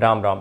राम राम।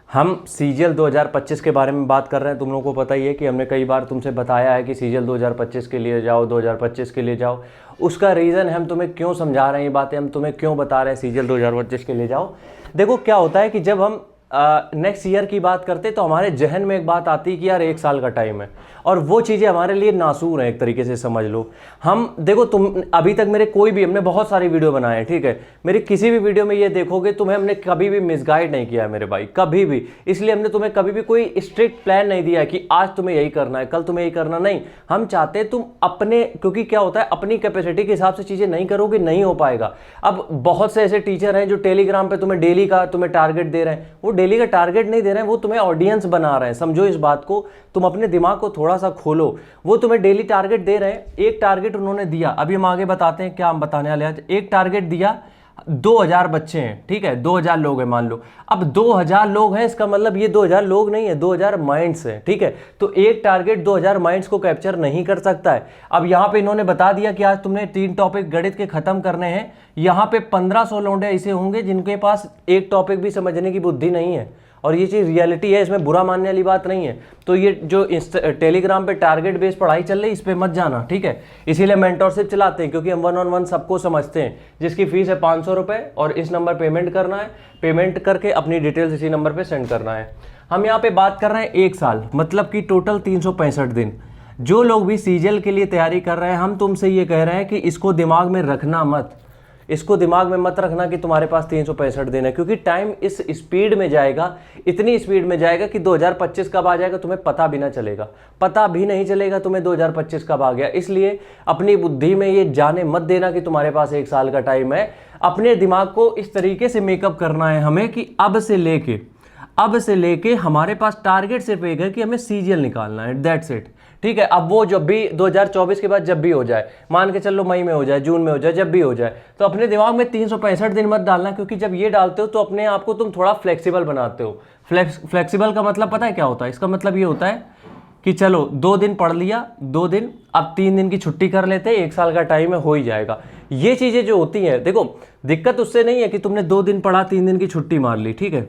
हम सीजीएल 2025 के बारे में बात कर रहे हैं। तुम लोगों को पता ही है कि हमने कई बार तुमसे बताया है कि सीजीएल 2025 के लिए जाओ, 2025 के लिए जाओ। उसका रीज़न है हम तुम्हें क्यों समझा रहे हैं ये बातें, हम तुम्हें क्यों बता रहे हैं सीजीएल 2025 के लिए जाओ। देखो क्या होता है कि जब हम नेक्स्ट ईयर की बात करते तो हमारे जहन में एक बात आती है कि यार 1 साल का टाइम है और वो चीज़ें हमारे लिए नासूर हैं, एक तरीके से समझ लो। हम देखो, तुम अभी तक मेरे हमने बहुत सारी वीडियो बनाए हैं, ठीक है। मेरी किसी भी वीडियो में ये देखोगे तुम्हें हमने कभी भी मिसगाइड नहीं किया है मेरे भाई, कभी भी। इसलिए हमने तुम्हें कभी भी कोई स्ट्रिक्ट प्लान नहीं दिया है कि आज तुम्हें यही करना है, कल तुम्हें यही करना, नहीं। हम चाहते हैं तुम अपने, क्योंकि क्या होता है अपनी कैपेसिटी के हिसाब से चीज़ें नहीं करोगे, नहीं हो पाएगा। अब बहुत से ऐसे टीचर हैं जो टेलीग्राम पे तुम्हें डेली का टारगेट दे रहे हैं। वो डेली का टारगेट नहीं दे रहे हैं, वो तुम्हें ऑडियंस बना रहे हैं। समझो इस बात को, तुम अपने दिमाग को थोड़ा सा खोलो। वो तुम्हें डेली टारगेट दे रहे हैं। एक टारगेट उन्होंने दिया, अभी हम आगे बताते हैं क्या हम बताने वाले हैं। एक टारगेट दिया, 2000 बच्चे हैं, ठीक है, 2000 लोग हैं मान लो। अब 2000 लोग हैं, इसका मतलब ये 2000 लोग नहीं है, 2000 माइंड्स हैं, ठीक है। तो एक टारगेट 2000 माइंड्स को कैप्चर नहीं कर सकता है। अब यहाँ पे इन्होंने बता दिया कि आज तुमने 3 टॉपिक गणित के खत्म करने हैं। यहाँ पे 1500 लौंडे ऐसे होंगे जिनके पास एक टॉपिक भी समझने की बुद्धि नहीं है, और ये चीज़ रियलिटी है, इसमें बुरा मानने वाली बात नहीं है। तो ये जो टेलीग्राम पे टारगेट बेस्ड पढ़ाई चल रही है, इस पे मत जाना, ठीक है। इसीलिए मेंटरशिप चलाते हैं, क्योंकि हम 1-on-1 सबको समझते हैं। जिसकी फीस है 500 रुपये और इस नंबर पेमेंट करना है, पेमेंट करके अपनी डिटेल्स इसी नंबर पे सेंड करना है। हम यहाँ पे बात कर रहे हैं 1 साल, मतलब कि टोटल 365 दिन। जो लोग भी सीजीएल के लिए तैयारी कर रहे हैं, हम तुमसे ये कह रहे हैं कि इसको दिमाग में रखना मत, इसको दिमाग में मत रखना कि तुम्हारे पास 365 दिन है, क्योंकि टाइम इस स्पीड में जाएगा, इतनी स्पीड में जाएगा कि 2025 कब आ जाएगा तुम्हें पता भी ना चलेगा, पता भी नहीं चलेगा तुम्हें 2025 कब आ गया। इसलिए अपनी बुद्धि में ये जाने मत देना कि तुम्हारे पास 1 साल का टाइम है। अपने दिमाग को इस तरीके से मेकअप करना है हमें कि अब से लेके हमारे पास टारगेट सिर्फ एक है कि हमें सीजीएल निकालना है, दैट्स इट, ठीक है। अब वो जब भी 2024 के बाद जब भी हो जाए, मान के चलो मई में हो जाए, जून में हो जाए, जब भी हो जाए, तो अपने दिमाग में 365 दिन मत डालना, क्योंकि जब ये डालते हो तो अपने आप को तुम थोड़ा फ्लेक्सिबल बनाते हो। फ्लेक्सिबल का मतलब पता है क्या होता है? इसका मतलब ये होता है कि चलो 2 दिन पढ़ लिया, 2 दिन, अब 3 दिन की छुट्टी कर लेते हैं, 1 साल का टाइम है, हो ही जाएगा। ये चीज़ें जो होती हैं, देखो दिक्कत उससे नहीं है कि तुमने 2 दिन पढ़ा, 3 दिन की छुट्टी मार ली, ठीक है।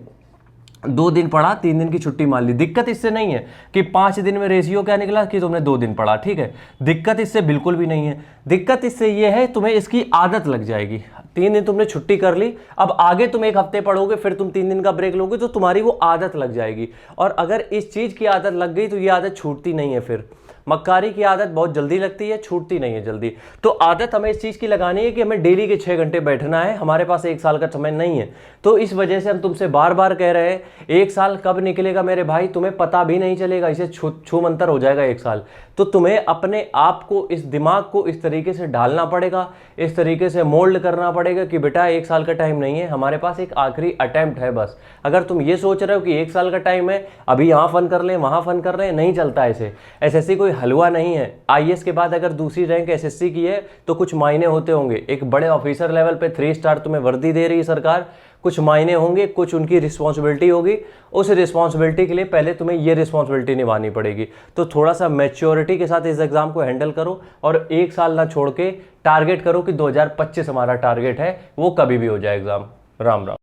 2 दिन पढ़ा, 3 दिन की छुट्टी मान ली। दिक्कत इससे नहीं है कि 5 दिन में रेशियो क्या निकला कि तुमने 2 दिन पढ़ा, ठीक है। दिक्कत इससे बिल्कुल भी नहीं है। दिक्कत इससे ये है तुम्हें इसकी आदत लग जाएगी। 3 दिन तुमने छुट्टी कर ली, अब आगे तुम 1 हफ्ते पढ़ोगे, फिर तुम 3 दिन का ब्रेक लोगे, तो तुम्हारी वो आदत लग जाएगी। और अगर इस चीज़ की आदत लग गई तो ये आदत छूटती नहीं है। फिर मक्कारी की आदत बहुत जल्दी लगती है, छूटती नहीं है जल्दी। तो आदत हमें इस चीज़ की लगानी है कि हमें डेली के 6 घंटे बैठना है। हमारे पास 1 साल का समय नहीं है, तो इस वजह से हम तुमसे बार बार कह रहे हैं 1 साल कब निकलेगा मेरे भाई तुम्हें पता भी नहीं चलेगा, इसे छू मंतर हो जाएगा 1 साल। तो तुम्हें अपने आप को, इस दिमाग को इस तरीके से डालना पड़ेगा, इस तरीके से मोल्ड करना पड़ेगा कि बेटा 1 साल का टाइम नहीं है, हमारे पास एक आखिरी अटेम्प्ट है बस। अगर तुम ये सोच रहे हो कि 1 साल का टाइम है, अभी यहाँ फन कर लें, वहाँ फन कर लें, नहीं चलता ऐसे। एसएससी कोई हलवा नहीं है। आईएएस के बाद अगर दूसरी रैंक एसएससी की है तो कुछ मायने होते होंगे। एक बड़े ऑफिसर लेवल पे 3 स्टार तुम्हें वर्दी दे रही है सरकार, कुछ मायने होंगे, कुछ उनकी रिस्पॉन्सिबिलिटी होगी। उस रिस्पॉन्सिबिलिटी के लिए पहले तुम्हें ये रिस्पॉन्सिबिलिटी निभानी पड़ेगी। तो थोड़ा सा मैच्योरिटी के साथ इस एग्जाम को हैंडल करो और 1 साल ना छोड़ के टारगेट करो कि 2025 हमारा टारगेट है, वो कभी भी हो जाए एग्जाम। राम राम।